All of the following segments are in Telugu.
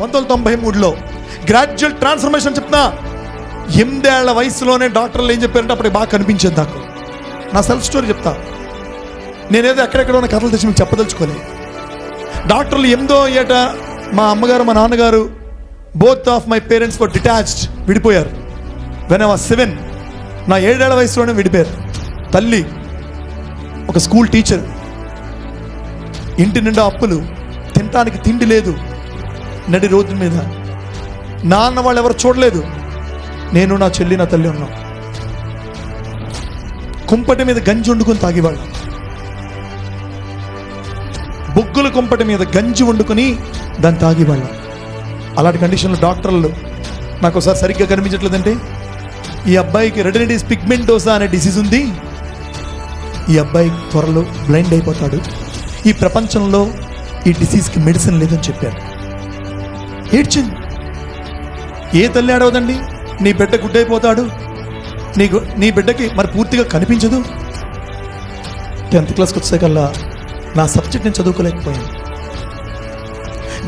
1993లో గ్రాడ్యువల్ ట్రాన్స్ఫర్మేషన్ చెప్తున్నా. 8 ఏళ్ల వయసులోనే డాక్టర్లు ఏం చెప్పారంటే అప్పుడు బాగా కనిపించేది నాకు. నా సెల్ఫ్ స్టోరీ చెప్తా. నేనేదో ఎక్కడెక్కడ ఉన్న కథలు తెచ్చి మీకు చెప్పదలుచుకోలేదు. డాక్టర్లు 8వ ఏట మా అమ్మగారు మా నాన్నగారు both of my parents were detached, విడిపోయారు. వెన్ ఐ వాస్ 7, నా 7 ఏళ్ల వయసులోనే విడిపోయారు. తల్లి ఒక స్కూల్ టీచర్, ఇంటి నిండా అప్పులు, తినటానికి తిండి లేదు, నడి రోడ్డు మీద. నాన్న వాళ్ళు ఎవరు చూడలేదు, నేను నా చెల్లి నా తల్లి ఉన్నాం. కుంపటి మీద గంజి వండుకొని తాగేవాళ్ళం. బొగ్గుల కుంపటి మీద గంజి వండుకొని దాన్ని తాగేవాళ్ళం. అలాంటి కండిషన్లో డాక్టర్లు నాకు ఒకసారి సరిగ్గా కనిపించట్లేదంటే, ఈ అబ్బాయికి రెటినైటిస్ పిగ్మెంటోసా అనే డిసీజ్ ఉంది, ఈ అబ్బాయి త్వరలో బ్లైండ్ అయిపోతాడు, ఈ ప్రపంచంలో ఈ డిసీజ్కి మెడిసిన్ లేదని చెప్పారు. ఏడ్చింది. ఏ తల్లి ఆడవదండి? నీ బిడ్డ గుడ్డైపోతాడు, నీ బిడ్డకి మరి పూర్తిగా కనిపించదు. 10th క్లాస్కి వచ్చేకల్లా నా సబ్జెక్ట్ నేను చదువుకోలేకపోయాను.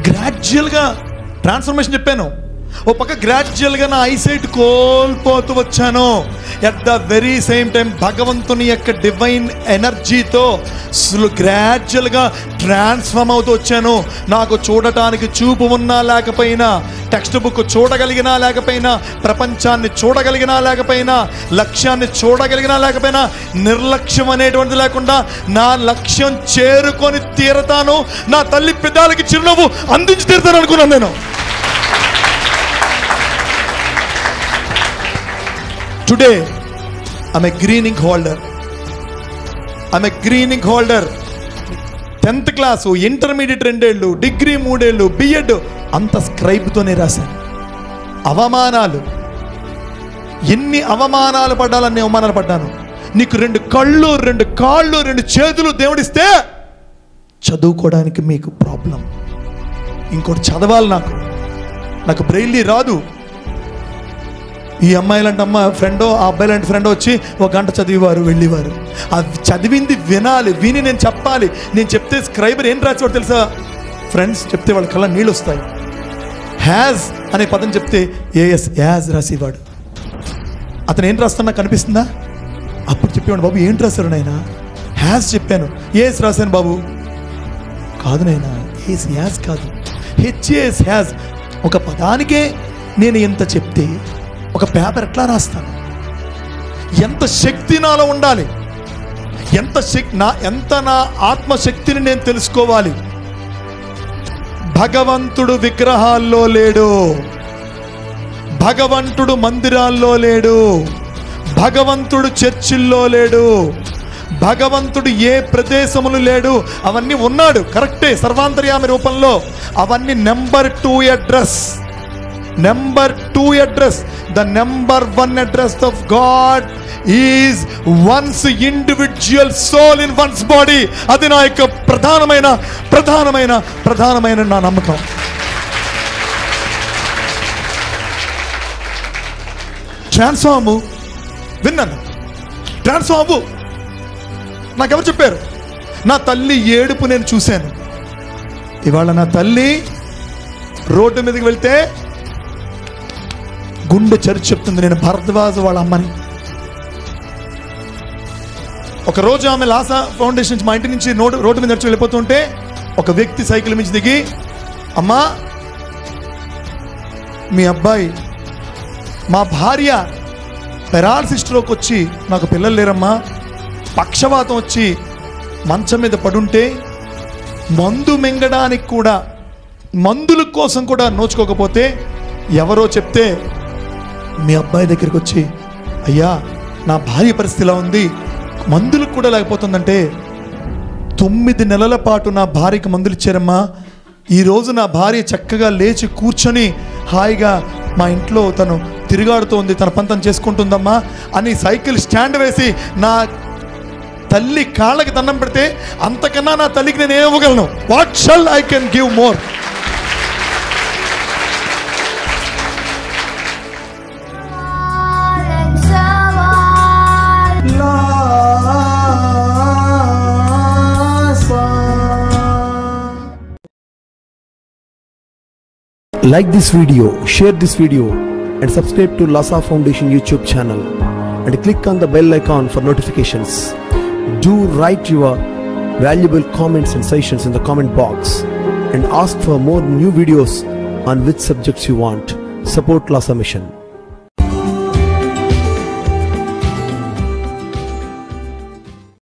గ్రాడ్యువల్గా ట్రాన్స్ఫర్మేషన్ చెప్పాను. ఓ పక్క గ్రాడ్యువల్గా నా ఐసైట్ కోల్పోతూ వచ్చాను. At the very same time భగవంతుని యొక్క డివైన్ ఎనర్జీతో గ్రాడ్యువల్గా ట్రాన్స్ఫార్మ్ అవుతూ వచ్చాను. నాకు చూడటానికి చూపు ఉన్నా లేకపోయినా, టెక్స్ట్ బుక్ చూడగలిగినా లేకపోయినా, ప్రపంచాన్ని చూడగలిగినా లేకపోయినా, లక్ష్యాన్ని చూడగలిగినా లేకపోయినా, నిర్లక్ష్యం అనేటువంటిది లేకుండా నా లక్ష్యం చేరుకొని తీరతాను, నా తల్లి పెదాలకి చిరునవ్వు అందించి తీరుతాను అనుకున్నాను నేను. Today, I'm a greening holder. 10th class, intermediate 2 ఏళ్ళు, డిగ్రీ 3 ఏళ్ళు, బిఎడ్ అంత స్క్రైబ్తోనే రాశాను. అవమానాలు, ఎన్ని అవమానాలు పడ్డాలన్నీ అవమానాలు పడ్డాను. నీకు 2 కళ్ళు, 2 కాళ్ళు, 2 చేతులు దేవుడిస్తే చదువుకోవడానికి మీకు ప్రాబ్లం. ఇంకోటి చదవాలి. నాకు బ్రెయిలీ రాదు. ఈ అమ్మాయి లాంటి అమ్మ ఫ్రెండో, ఆ అబ్బాయి లాంటి ఫ్రెండో వచ్చి 1 గంట చదివేవారు, వెళ్ళేవారు. అది చదివింది వినాలి, విని నేను చెప్పాలి. నేను చెప్తే స్క్రైబర్ ఏం రాసేవాడు తెలుసా? ఫ్రెండ్స్ చెప్తే వాళ్ళ కళ్ళ నీళ్ళు వస్తాయి. హ్యాజ్ అనే పదం చెప్తే ఏఎస్ యాజ్ రాసేవాడు. అతను ఏం రాస్తున్నా నాకు కనిపిస్తుందా? అప్పుడు చెప్పేవాడు, బాబు ఏంటి రాశారు నాయన? హ్యాజ్ చెప్పాను. ఏఎస్ రాశాను బాబు. కాదు నాయన, ఏఎస్ యాజ్ కాదు, హెచ్ఏఎస్ హ్యాజ్. ఒక పదానికే నేను ఎంత చెప్తే ఒక పేపర్ ఎట్లా రాస్తాను? ఎంత శక్తి నాలో ఉండాలి, ఎంత నా ఆత్మశక్తిని నేను తెలుసుకోవాలి. భగవంతుడు విగ్రహాల్లో లేడు, భగవంతుడు మందిరాల్లో లేడు, భగవంతుడు చర్చిల్లో లేడు, భగవంతుడు ఏ ప్రదేశములు లేడు. అవన్నీ ఉన్నాడు కరెక్టే, సర్వాంతర్యామి రూపంలో. అవన్నీ number 2 address. Number 2 address. The number 1 address of God is one's individual soul in one's body. అది నా యొక్క ప్రధానమైన నా నమ్మకం. ట్రాన్స్ఫార్మ్ విన్నాను. ట్రాన్స్ఫార్మ్ నాకెవరు చెప్పారు? నా తల్లి ఏడుపు నేను చూశాను. ఇవాళ నా తల్లి రోడ్డు మీదకి వెళ్తే గుండె చరిచి చెప్తుంది, నేను భరద్వాజ్ వాళ్ళ అమ్మని. ఒకరోజు ఆమె లాసా ఫౌండేషన్ నుంచి మా ఇంటి నుంచి రోడ్డు మీద నడిచి వెళ్ళిపోతుంటే ఒక వ్యక్తి సైకిల్ నుంచి దిగి, అమ్మా మీ అబ్బాయి, మా భార్య పెరాలసిస్ స్ట్రోక్ వచ్చి నాకు పిల్లలు లేరమ్మా, పక్షవాతం వచ్చి మంచం మీద పడుంటే మందు మింగడానికి కూడా, మందుల కోసం కూడా నోచుకోకపోతే ఎవరో చెప్తే మీ అబ్బాయి దగ్గరికి వచ్చి, అయ్యా నా భార్య పరిస్థితి ఇలా ఉంది, మందులకు కూడా లేకపోతుందంటే 9 నెలల పాటు నా భార్యకి మందులు ఇచ్చారమ్మా. ఈరోజు నా భార్య చక్కగా లేచి కూర్చొని హాయిగా మా ఇంట్లో తను తిరుగాడుతోంది, తన పని తను చేసుకుంటుందమ్మా అని సైకిల్ స్టాండ్ వేసి నా తల్లి కాళ్ళకి దండం పెడితే అంతకన్నా నా తల్లికి నేను ఏమవ్వగలను? What shall I can give more? Like this video, share this video, and subscribe to Lhasa Foundation YouTube channel, and click on the bell icon for notifications. Do write your valuable comments and suggestions in the comment box, and ask for more new videos on which subjects you want. Support Lhasa Mission.